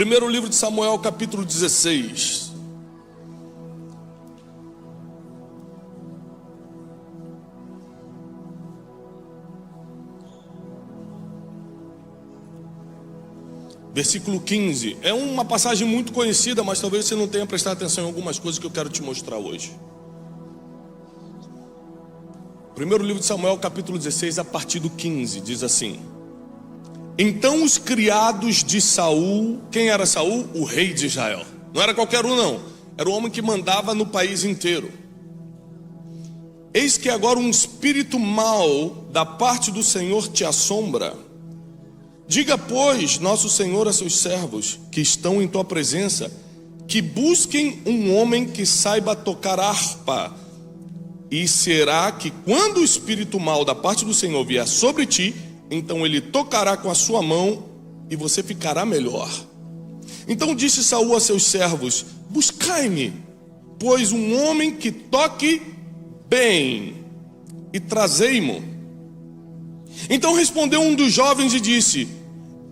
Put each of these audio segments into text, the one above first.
Primeiro livro de Samuel, capítulo 16. Versículo 15. É uma passagem muito conhecida, mas talvez você não tenha prestado atenção em algumas coisas que eu quero te mostrar hoje. Primeiro livro de Samuel, capítulo 16, a partir do 15, diz assim: Então os criados de Saul, quem era Saul? O rei de Israel. Não era qualquer um não, era o homem que mandava no país inteiro. Eis que agora um espírito mau da parte do Senhor te assombra. Diga, pois, nosso Senhor a seus servos que estão em tua presença, que busquem um homem que saiba tocar harpa. E será que quando o espírito mau da parte do Senhor vier sobre ti, então ele tocará com a sua mão e você ficará melhor. Então disse Saul a seus servos: Buscai-me, pois um homem que toque bem, e trazei-mo. Então respondeu um dos jovens e disse: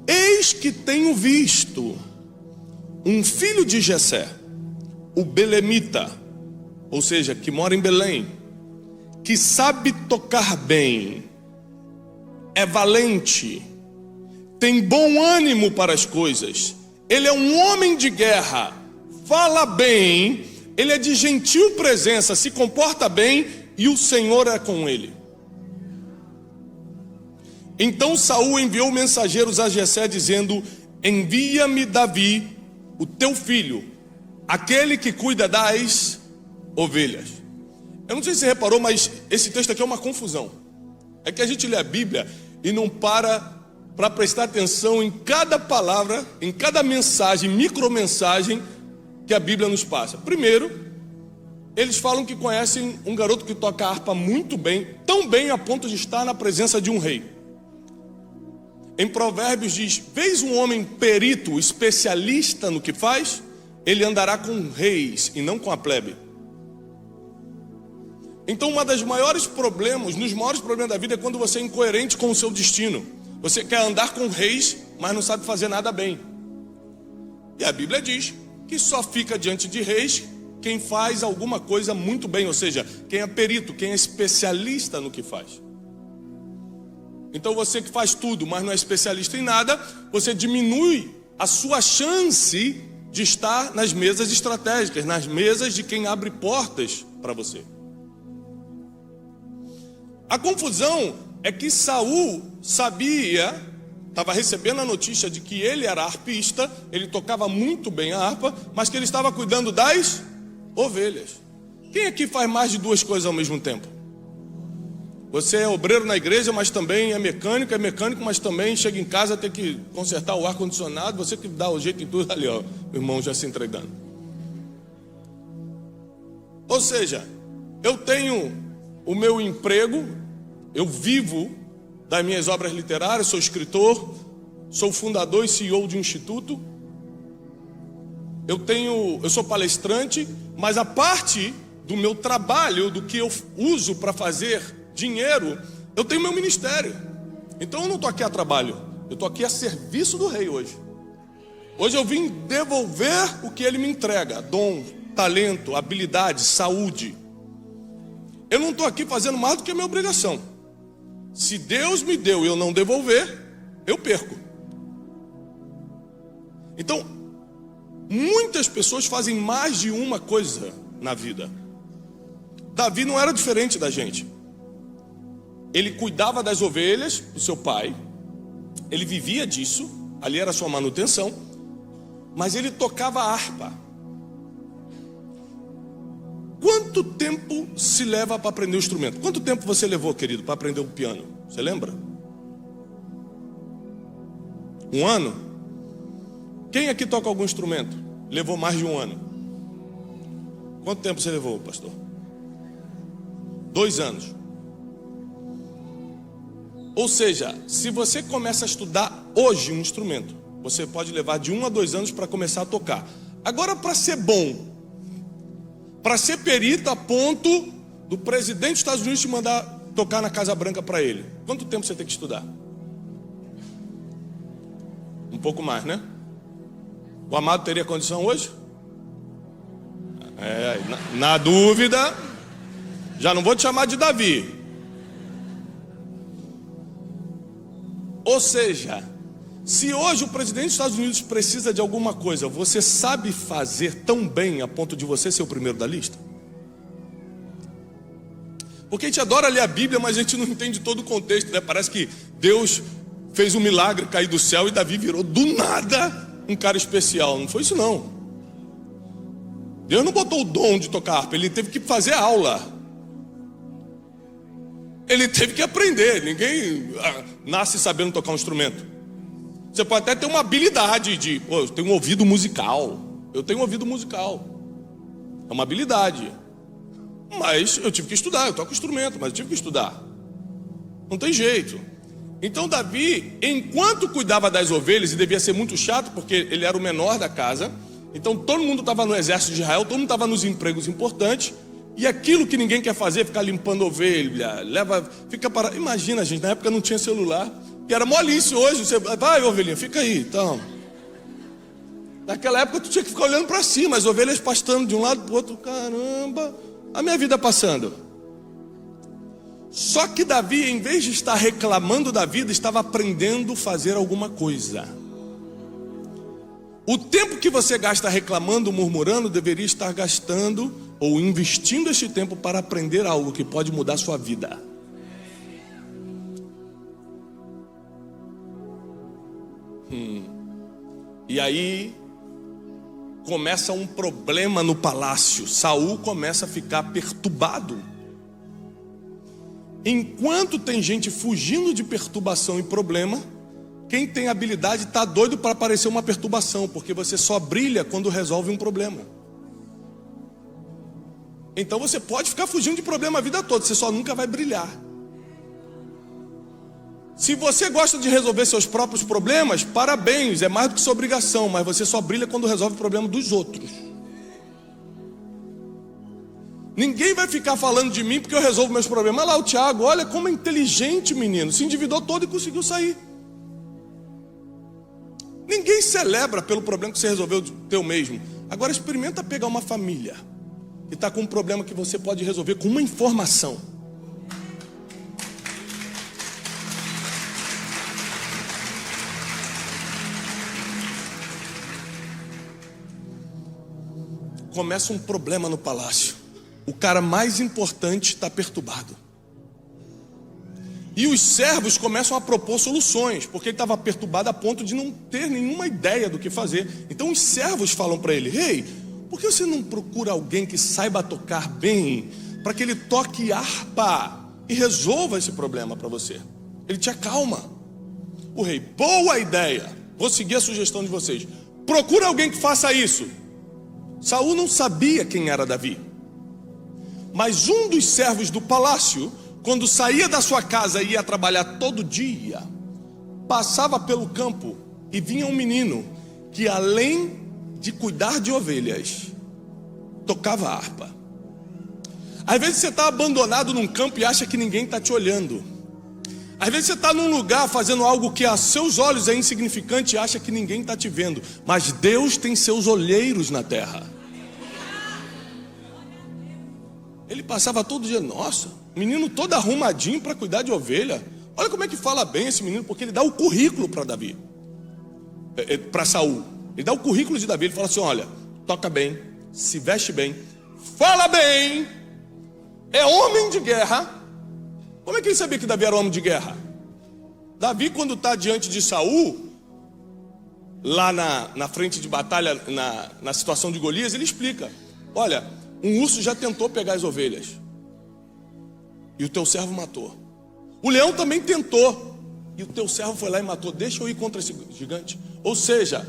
Eis que tenho visto um filho de Jessé, o belemita, ou seja, que mora em Belém, que sabe tocar bem, é valente, tem bom ânimo para as coisas, ele é um homem de guerra, fala bem, ele é de gentil presença, se comporta bem, e o Senhor é com ele. Então Saul enviou mensageiros a Jessé dizendo: Envia-me Davi, o teu filho, aquele que cuida das ovelhas. Eu não sei se você reparou, mas esse texto aqui é uma confusão. É que a gente lê a Bíblia e não para prestar atenção em cada palavra, em cada mensagem, micromensagem que a Bíblia nos passa. Primeiro, eles falam que conhecem um garoto que toca harpa muito bem, tão bem a ponto de estar na presença de um rei. Em Provérbios diz: Vês um homem perito, especialista no que faz, ele andará com reis e não com a plebe. Então nos maiores problemas da vida é quando você é incoerente com o seu destino. Você quer andar com reis, mas não sabe fazer nada bem. E a Bíblia diz que só fica diante de reis quem faz alguma coisa muito bem, ou seja, quem é perito, quem é especialista no que faz. Então você que faz tudo, mas não é especialista em nada, você diminui a sua chance de estar nas mesas estratégicas, nas mesas de quem abre portas para você. A confusão é que Saul sabia, estava recebendo a notícia de que ele era harpista, ele tocava muito bem a harpa, mas que ele estava cuidando das ovelhas. Quem aqui faz mais de duas coisas ao mesmo tempo? Você é obreiro na igreja, mas também é mecânico, mas também chega em casa, tem que consertar o ar-condicionado, você que dá o jeito em tudo ali, ó, o irmão já se entregando. Ou seja, eu tenho o meu emprego, eu vivo das minhas obras literárias, sou escritor, sou fundador e CEO de um instituto, eu sou palestrante, mas a parte do meu trabalho, do que eu uso para fazer dinheiro, eu tenho meu ministério. Então eu não estou aqui a trabalho, eu estou aqui a serviço do rei hoje. Hoje eu vim devolver o que ele me entrega: dom, talento, habilidade, saúde. Eu não estou aqui fazendo mais do que a minha obrigação. Se Deus me deu e eu não devolver, eu perco. Então, muitas pessoas fazem mais de uma coisa na vida. Davi não era diferente da gente. Ele cuidava das ovelhas do seu pai, ele vivia disso, ali era a sua manutenção, mas ele tocava harpa. Quanto tempo se leva para aprender o instrumento? Quanto tempo você levou, querido, para aprender o piano? Você lembra? 1 ano? Quem aqui toca algum instrumento? Levou mais de 1 ano. Quanto tempo você levou, pastor? 2 anos. Ou seja, se você começa a estudar hoje um instrumento, você pode levar de 1 a 2 anos para começar a tocar. Agora, para ser bom, para ser perito a ponto do presidente dos Estados Unidos te mandar tocar na Casa Branca para ele, quanto tempo você tem que estudar? Um pouco mais, né? O amado teria condição hoje? Na dúvida, já não vou te chamar de Davi. Ou seja, se hoje o presidente dos Estados Unidos precisa de alguma coisa, você sabe fazer tão bem a ponto de você ser o primeiro da lista? Porque a gente adora ler a Bíblia, mas a gente não entende todo o contexto, né? Parece que Deus fez um milagre cair do céu e Davi virou do nada um cara especial. Não foi isso não. Deus não botou o dom de tocar harpa, ele teve que fazer aula. Ele teve que aprender. Ninguém nasce sabendo tocar um instrumento. Você pode até ter uma habilidade de, eu tenho um ouvido musical. Eu tenho um ouvido musical. É uma habilidade. Mas eu tive que estudar, eu toco instrumento, mas eu tive que estudar. Não tem jeito. Então Davi, enquanto cuidava das ovelhas, e devia ser muito chato, porque ele era o menor da casa, então todo mundo estava no exército de Israel, todo mundo estava nos empregos importantes, e aquilo que ninguém quer fazer, ficar limpando ovelha, fica para. Imagina, gente, na época não tinha celular, e era molice hoje, você vai, ovelhinha, fica aí, então. Naquela época tu tinha que ficar olhando para cima, as ovelhas pastando de um lado para o outro, caramba. A minha vida passando. Só que Davi, em vez de estar reclamando da vida, estava aprendendo a fazer alguma coisa. O tempo que você gasta reclamando, murmurando, deveria estar gastando ou investindo este tempo para aprender algo que pode mudar a sua vida. E aí começa um problema no palácio. Saul começa a ficar perturbado. Enquanto tem gente fugindo de perturbação e problema, quem tem habilidade está doido para aparecer uma perturbação, porque você só brilha quando resolve um problema. Então você pode ficar fugindo de problema a vida toda, você só nunca vai brilhar. Se você gosta de resolver seus próprios problemas, parabéns, é mais do que sua obrigação, mas você só brilha quando resolve o problema dos outros. Ninguém vai ficar falando de mim porque eu resolvo meus problemas. Olha lá o Tiago, olha como é inteligente, menino, se endividou todo e conseguiu sair. Ninguém celebra pelo problema que você resolveu teu mesmo. Agora experimenta pegar uma família que está com um problema que você pode resolver com uma informação. Começa um problema no palácio. O cara mais importante está perturbado. E os servos começam a propor soluções, porque ele estava perturbado a ponto de não ter nenhuma ideia do que fazer. Então os servos falam para ele: Rei, por que você não procura alguém que saiba tocar bem, para que ele toque harpa e resolva esse problema para você? Ele te acalma. O rei: boa ideia, vou seguir a sugestão de vocês. Procura alguém que faça isso. Saul não sabia quem era Davi, mas um dos servos do palácio, quando saía da sua casa e ia trabalhar todo dia, passava pelo campo e vinha um menino que, além de cuidar de ovelhas, tocava harpa. Às vezes você está abandonado num campo e acha que ninguém está te olhando. Às vezes você está num lugar fazendo algo que a seus olhos é insignificante e acha que ninguém está te vendo. Mas Deus tem seus olheiros na terra. Ele passava todo dia, nossa, menino todo arrumadinho para cuidar de ovelha. Olha como é que fala bem esse menino, porque ele dá o currículo para Davi, para Saul. Ele dá o currículo de Davi, ele fala assim: olha, toca bem, se veste bem, fala bem, é homem de guerra. Como é que ele sabia que Davi era homem de guerra? Davi, quando está diante de Saul, lá na frente de batalha, na situação de Golias, ele explica: olha, um urso já tentou pegar as ovelhas e o teu servo matou. O leão também tentou e o teu servo foi lá e matou. Deixa eu ir contra esse gigante. Ou seja,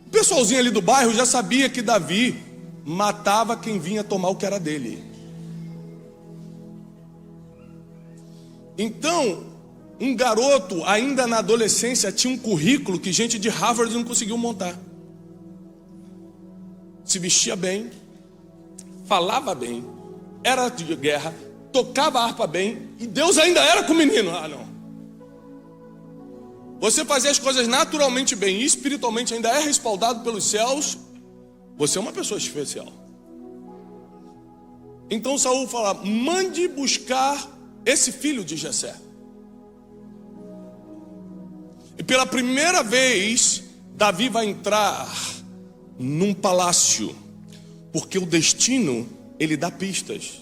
o pessoalzinho ali do bairro já sabia que Davi matava quem vinha tomar o que era dele. Então, um garoto ainda na adolescência tinha um currículo que gente de Harvard não conseguiu montar. Se vestia bem, falava bem, era de guerra, tocava a harpa bem, e Deus ainda era com o menino. Ah, não. você fazer as coisas naturalmente bem e espiritualmente ainda é respaldado pelos céus, você é uma pessoa especial. Então Saul fala: mande buscar esse filho de Jessé. E pela primeira vez, Davi vai entrar num palácio, porque o destino, ele dá pistas.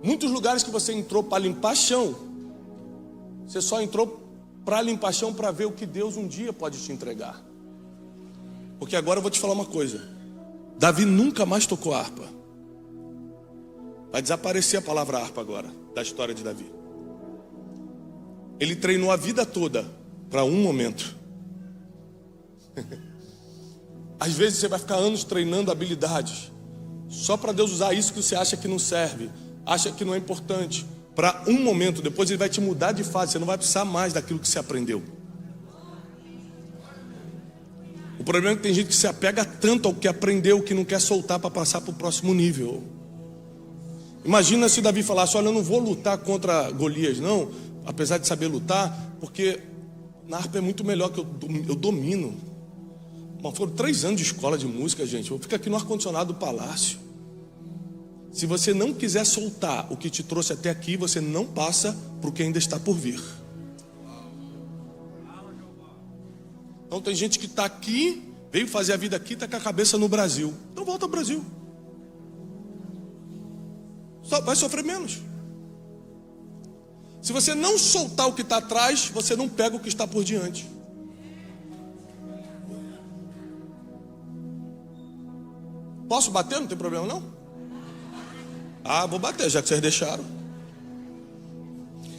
Muitos lugares que você entrou para limpar chão, você só entrou para limpar chão para ver o que Deus um dia pode te entregar. Porque agora eu vou te falar uma coisa: Davi nunca mais tocou harpa. Vai desaparecer a palavra harpa agora, da história de Davi. Ele treinou a vida toda para um momento. Às vezes você vai ficar anos treinando habilidades, só para Deus usar isso que você acha que não serve, acha que não é importante, para um momento. Depois ele vai te mudar de fase, você não vai precisar mais daquilo que você aprendeu. O problema é que tem gente que se apega tanto ao que aprendeu, que não quer soltar para passar para o próximo nível. Imagina se Davi falasse: olha, eu não vou lutar contra Golias não, apesar de saber lutar, porque na harpa é muito melhor, que eu domino. Mas foram 3 anos de escola de música, gente. Eu fico aqui no ar-condicionado do palácio. Se você não quiser soltar o que te trouxe até aqui, você não passa para o que ainda está por vir. Então tem gente que está aqui, veio fazer a vida aqui, está com a cabeça no Brasil. Então volta ao Brasil. Só vai sofrer menos. Se você não soltar o que está atrás, você não pega o que está por diante. Posso bater? Não tem problema não? Ah, vou bater, já que vocês deixaram.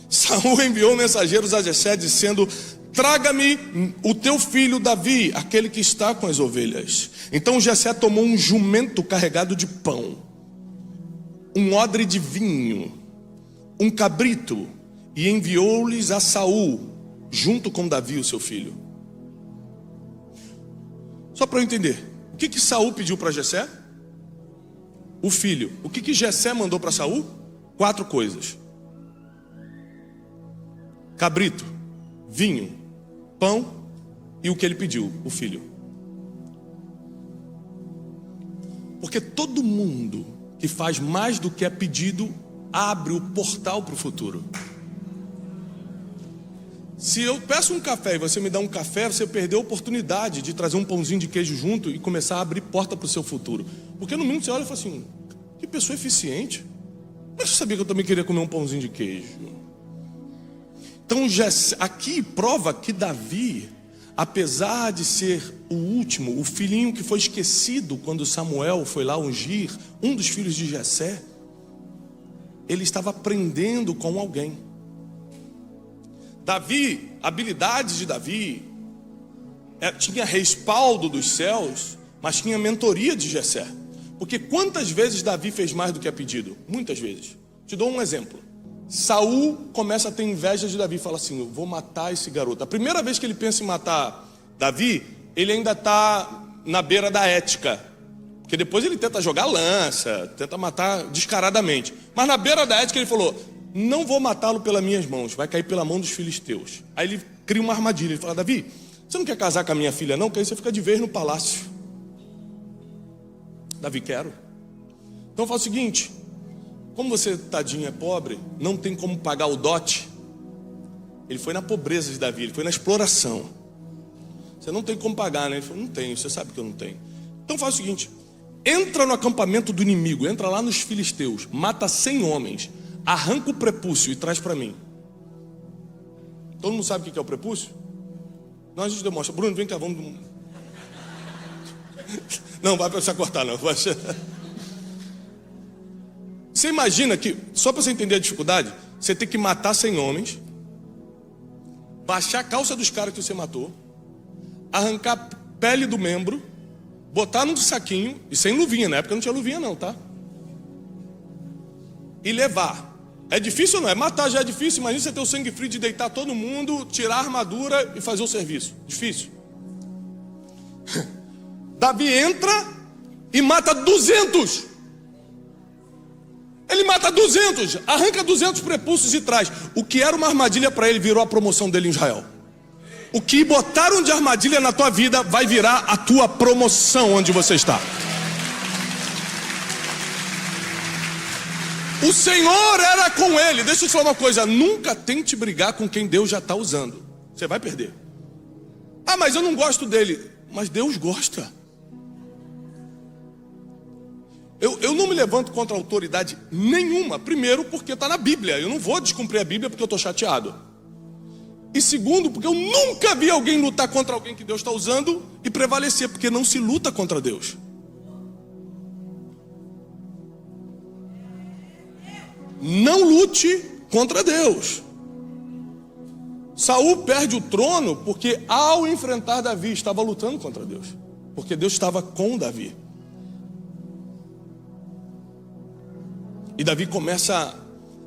Saul enviou mensageiros a Jessé dizendo: traga-me o teu filho Davi, aquele que está com as ovelhas. Então Jessé tomou um jumento carregado de pão, um odre de vinho, um cabrito, e enviou-lhes a Saul, junto com Davi, o seu filho. Só para eu entender, o que Saul pediu para Jessé? O filho. O que Jessé mandou para Saul? 4 coisas: cabrito, vinho, pão e o que ele pediu, o filho. Porque todo mundo que faz mais do que é pedido abre o portal para o futuro. Se eu peço um café e você me dá um café, você perdeu a oportunidade de trazer um pãozinho de queijo junto e começar a abrir porta para o seu futuro. Porque no mínimo você olha e fala assim: que pessoa eficiente. Mas você sabia que eu também queria comer um pãozinho de queijo? Então aqui prova que Davi, apesar de ser o último, o filhinho que foi esquecido quando Samuel foi lá ungir um dos filhos de Jessé, ele estava aprendendo com alguém. Davi, habilidades de Davi, tinha respaldo dos céus, mas tinha mentoria de Jessé. Porque quantas vezes Davi fez mais do que é pedido? Muitas vezes. Te dou um exemplo. Saul começa a ter inveja de Davi, fala assim: eu vou matar esse garoto. A primeira vez que ele pensa em matar Davi, ele ainda está na beira da ética, porque depois ele tenta jogar lança, tenta matar descaradamente. Mas na beira da ética ele falou: não vou matá-lo pelas minhas mãos, vai cair pela mão dos filisteus. Aí ele cria uma armadilha, ele fala: Davi, você não quer casar com a minha filha não? Porque aí você fica de vez no palácio. Davi: quero. Então faz o seguinte: como você, tadinho, é pobre, não tem como pagar o dote. Ele foi na pobreza de Davi, ele foi na exploração. Você não tem como pagar, né? Ele falou: não tenho, você sabe que eu não tenho. Então faz o seguinte: entra no acampamento do inimigo, entra lá nos filisteus, mata 100 homens, arranca o prepúcio e traz para mim. Todo mundo sabe o que é o prepúcio? Não, a gente demonstra. Bruno, vem cá, vamos. Não, vai precisar cortar não. Você imagina que, só para você entender a dificuldade, você tem que matar 100 homens, baixar a calça dos caras que você matou, arrancar a pele do membro, botar num saquinho, e sem luvinha, na época não tinha luvinha não, tá? E levar. É difícil ou não? É matar já é difícil. Imagina você ter o sangue frio de deitar todo mundo, tirar a armadura e fazer o serviço. Difícil. Davi entra e mata 200. Ele mata 200, arranca 200 prepúcios e traz. O que era uma armadilha para ele virou a promoção dele em Israel. o que botaram de armadilha na tua vida vai virar a tua promoção onde você está. O Senhor era com ele. Deixa eu te falar uma coisa, nunca tente brigar com quem Deus já está usando. Você vai perder. Ah, mas eu não gosto dele. Mas Deus gosta. Eu não me levanto contra autoridade nenhuma. Primeiro, porque está na Bíblia. Eu não vou descumprir a Bíblia porque eu estou chateado. E segundo, porque eu nunca vi alguém lutar contra alguém que Deus está usando e prevalecer, porque não se luta contra Deus. Não lute contra Deus. Saul perde o trono porque ao enfrentar Davi estava lutando contra Deus, porque Deus estava com Davi. E Davi começa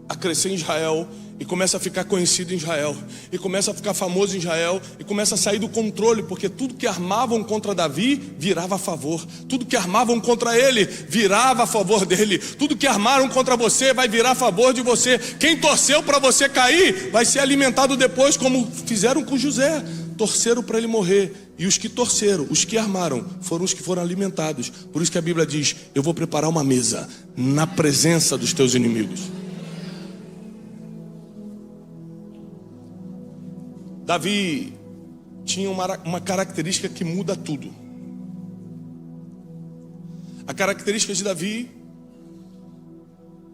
a crescer em Israel, e começa a ficar conhecido em Israel, e começa a ficar famoso em Israel, e começa a sair do controle, porque tudo que armavam contra Davi virava a favor, tudo que armavam contra ele virava a favor dele, tudo que armaram contra você vai virar a favor de você. Quem torceu para você cair vai ser alimentado depois, como fizeram com José. Torceram para ele morrer, e os que torceram, os que armaram, foram os que foram alimentados. Por isso que a Bíblia diz: eu vou preparar uma mesa na presença dos teus inimigos. Davi tinha uma característica que muda tudo. A característica de Davi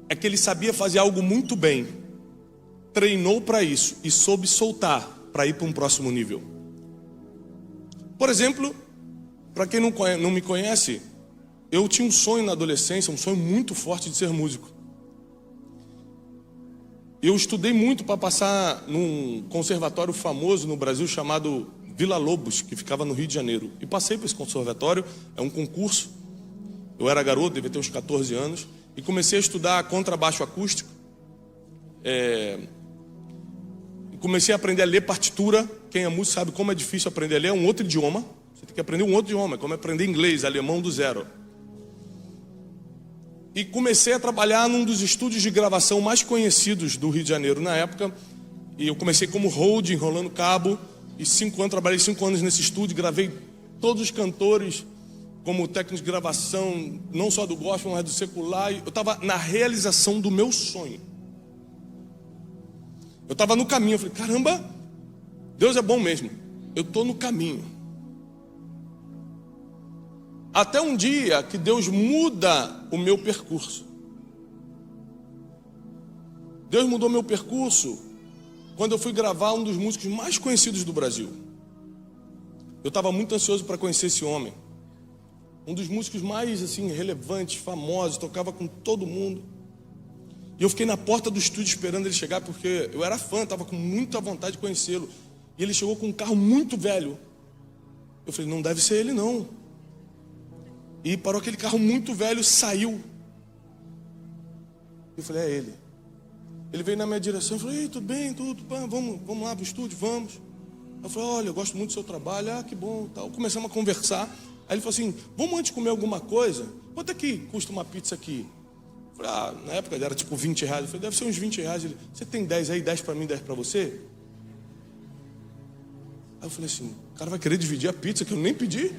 é que ele sabia fazer algo muito bem, treinou para isso e soube soltar para ir para um próximo nível. Por exemplo, para quem não me conhece, eu tinha um sonho na adolescência, um sonho muito forte de ser músico. Eu estudei muito para passar num conservatório famoso no Brasil chamado Vila Lobos, que ficava no Rio de Janeiro. E passei para esse conservatório, é um concurso. Eu era garoto, devia ter uns 14 anos, e comecei a estudar contrabaixo acústico. Comecei a aprender a ler partitura. Quem é músico sabe como é difícil aprender a ler, é um outro idioma. Você tem que aprender um outro idioma, é como aprender inglês, alemão do zero. E comecei a trabalhar num dos estúdios de gravação mais conhecidos do Rio de Janeiro na época. E eu comecei como hold, enrolando cabo. E trabalhei 5 anos nesse estúdio, gravei todos os cantores como técnico de gravação, não só do gospel, mas do secular. Eu estava na realização do meu sonho. Eu estava no caminho, eu falei, caramba, Deus é bom mesmo. Eu estou no caminho. Até um dia que Deus muda o meu percurso. Deus mudou meu percurso quando eu fui gravar um dos músicos mais conhecidos do Brasil. Eu estava muito ansioso para conhecer esse homem. Um dos músicos mais assim, relevantes, famosos, tocava com todo mundo. E eu fiquei na porta do estúdio esperando ele chegar, porque eu era fã, estava com muita vontade de conhecê-lo. E ele chegou com um carro muito velho. Eu falei, não deve ser ele não. E parou aquele carro muito velho, saiu. Eu falei, é ele. Ele veio na minha direção e falou, ei, tudo bem, tudo, vamos lá pro estúdio, vamos. Eu falei, olha, eu gosto muito do seu trabalho, que bom, tal. Começamos a conversar. Aí ele falou assim, vamos antes comer alguma coisa? Quanto é que custa uma pizza aqui? Eu falei, na época era tipo 20 reais. Eu falei, deve ser uns 20 reais. Ele, você tem 10 aí, 10 para mim, 10 para você? Aí eu falei assim, o cara vai querer dividir a pizza que eu nem pedi?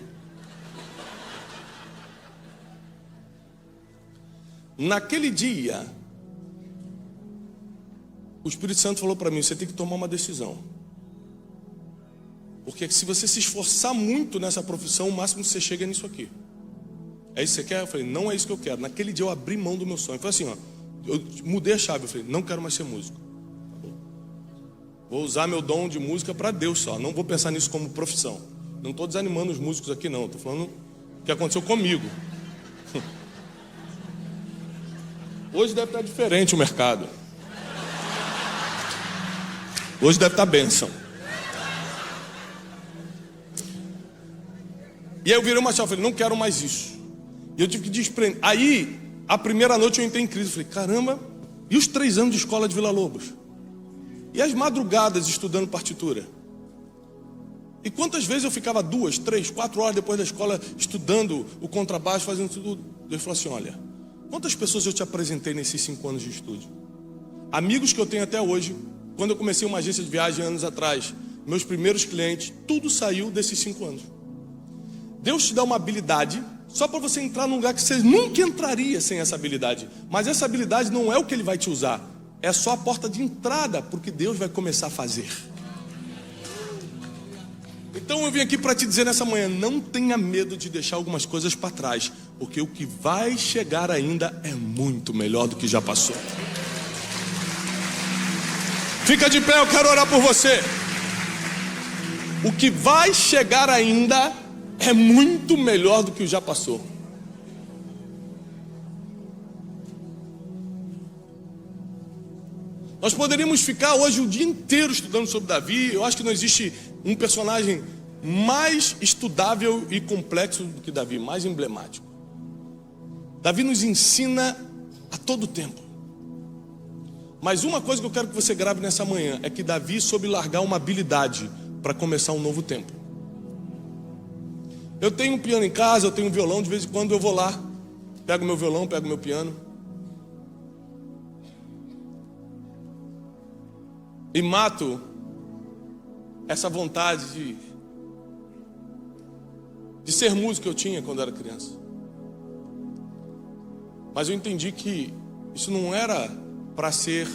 Naquele dia, o Espírito Santo falou para mim, você tem que tomar uma decisão. Porque se você se esforçar muito nessa profissão, o máximo que você chega é nisso aqui. É isso que você quer? Eu falei, não é isso que eu quero. Naquele dia eu abri mão do meu sonho. Foi assim, eu mudei a chave. Eu falei, não quero mais ser músico. Vou usar meu dom de música para Deus só. Não vou pensar nisso como profissão. Não estou desanimando os músicos aqui não. Estou falando o que aconteceu comigo. Hoje deve estar diferente o mercado. Hoje deve estar bênção. E aí eu virei uma chave, falei, não quero mais isso. E eu tive que desprender. Aí, a primeira noite eu entrei em crise. Falei, caramba, e os 3 anos de escola de Vila Lobos? E as madrugadas estudando partitura? E quantas vezes eu ficava 2, 3, 4 horas depois da escola estudando o contrabaixo, fazendo tudo? Deus falou assim, olha, quantas pessoas eu te apresentei nesses 5 anos de estúdio? Amigos que eu tenho até hoje. Quando eu comecei uma agência de viagem anos atrás, meus primeiros clientes, tudo saiu desses 5 anos. Deus te dá uma habilidade só para você entrar num lugar que você nunca entraria sem essa habilidade. Mas essa habilidade não é o que Ele vai te usar, é só a porta de entrada porque Deus vai começar a fazer. Então eu vim aqui para te dizer nessa manhã, não tenha medo de deixar algumas coisas para trás, porque o que vai chegar ainda é muito melhor do que já passou. Fica de pé, eu quero orar por você. O que vai chegar ainda é muito melhor do que já passou. Nós poderíamos ficar hoje o dia inteiro estudando sobre Davi. Eu acho que não existe um personagem mais estudável e complexo do que Davi, mais emblemático. Davi nos ensina a todo tempo. Mas uma coisa que eu quero que você grave nessa manhã é que Davi soube largar uma habilidade para começar um novo tempo. Eu tenho um piano em casa, eu tenho um violão, de vez em quando eu vou lá, pego meu violão, pego meu piano e mato essa vontade de ser músico que eu tinha quando era criança. Mas eu entendi que isso não era para ser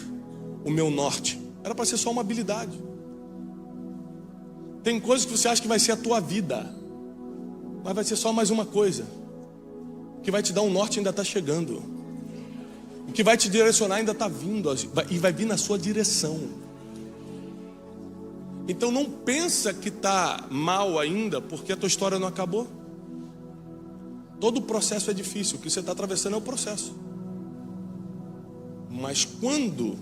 o meu norte, era para ser só uma habilidade. Tem coisas que você acha que vai ser a tua vida, mas vai ser só mais uma coisa. O que vai te dar um norte ainda está chegando. O que vai te direcionar ainda está vindo e vai vir na sua direção. Então não pensa que está mal ainda porque a tua história não acabou. Todo o processo é difícil, o que você está atravessando é o processo. Mas quando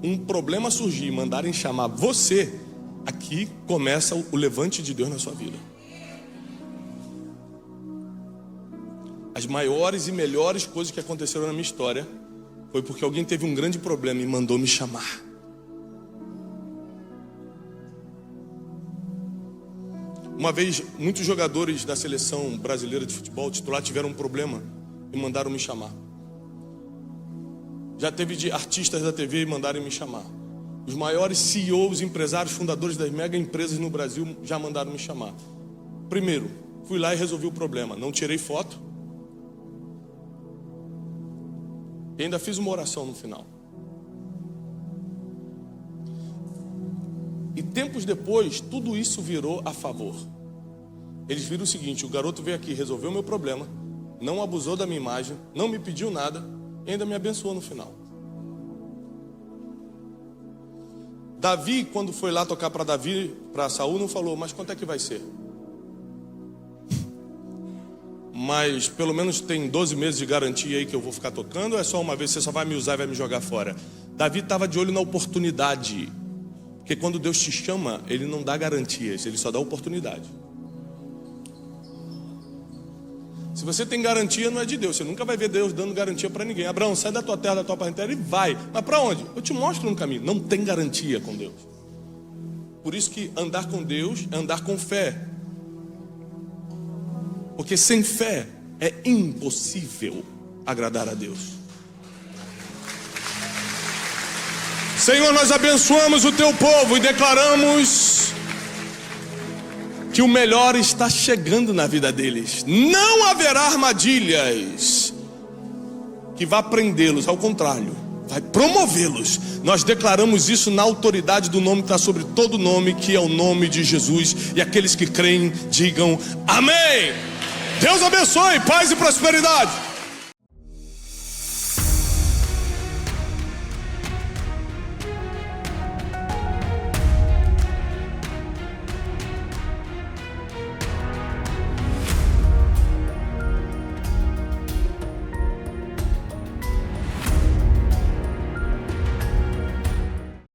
um problema surgir e mandarem chamar você, aqui começa o levante de Deus na sua vida. As maiores e melhores coisas que aconteceram na minha história foi porque alguém teve um grande problema e mandou me chamar. Uma vez, muitos jogadores da seleção brasileira de futebol titular tiveram um problema e mandaram me chamar. Já teve de artistas da TV e mandaram me chamar. Os maiores CEOs, empresários, fundadores das mega empresas no Brasil já mandaram me chamar. Primeiro, fui lá e resolvi o problema. Não tirei foto. E ainda fiz uma oração no final. E tempos depois, tudo isso virou a favor. Eles viram o seguinte: o garoto veio aqui, resolveu o meu problema, não abusou da minha imagem, não me pediu nada e ainda me abençoou no final. Davi, quando foi lá tocar para Saul, não falou, mas quanto é que vai ser? Mas pelo menos tem 12 meses de garantia aí que eu vou ficar tocando, ou é só uma vez, você só vai me usar e vai me jogar fora? Davi estava de olho na oportunidade. Porque quando Deus te chama, Ele não dá garantias, Ele só dá oportunidade. Se você tem garantia, não é de Deus. Você nunca vai ver Deus dando garantia para ninguém. Abraão, sai da tua terra, da tua parentela e vai. Mas para onde? Eu te mostro um caminho. Não tem garantia com Deus. Por isso que andar com Deus é andar com fé. Porque sem fé é impossível agradar a Deus. Senhor, nós abençoamos o teu povo e declaramos que o melhor está chegando na vida deles. Não haverá armadilhas que vá prendê-los, ao contrário, vai promovê-los. Nós declaramos isso na autoridade do nome que está sobre todo nome, que é o nome de Jesus. E aqueles que creem, digam amém. Deus abençoe, paz e prosperidade.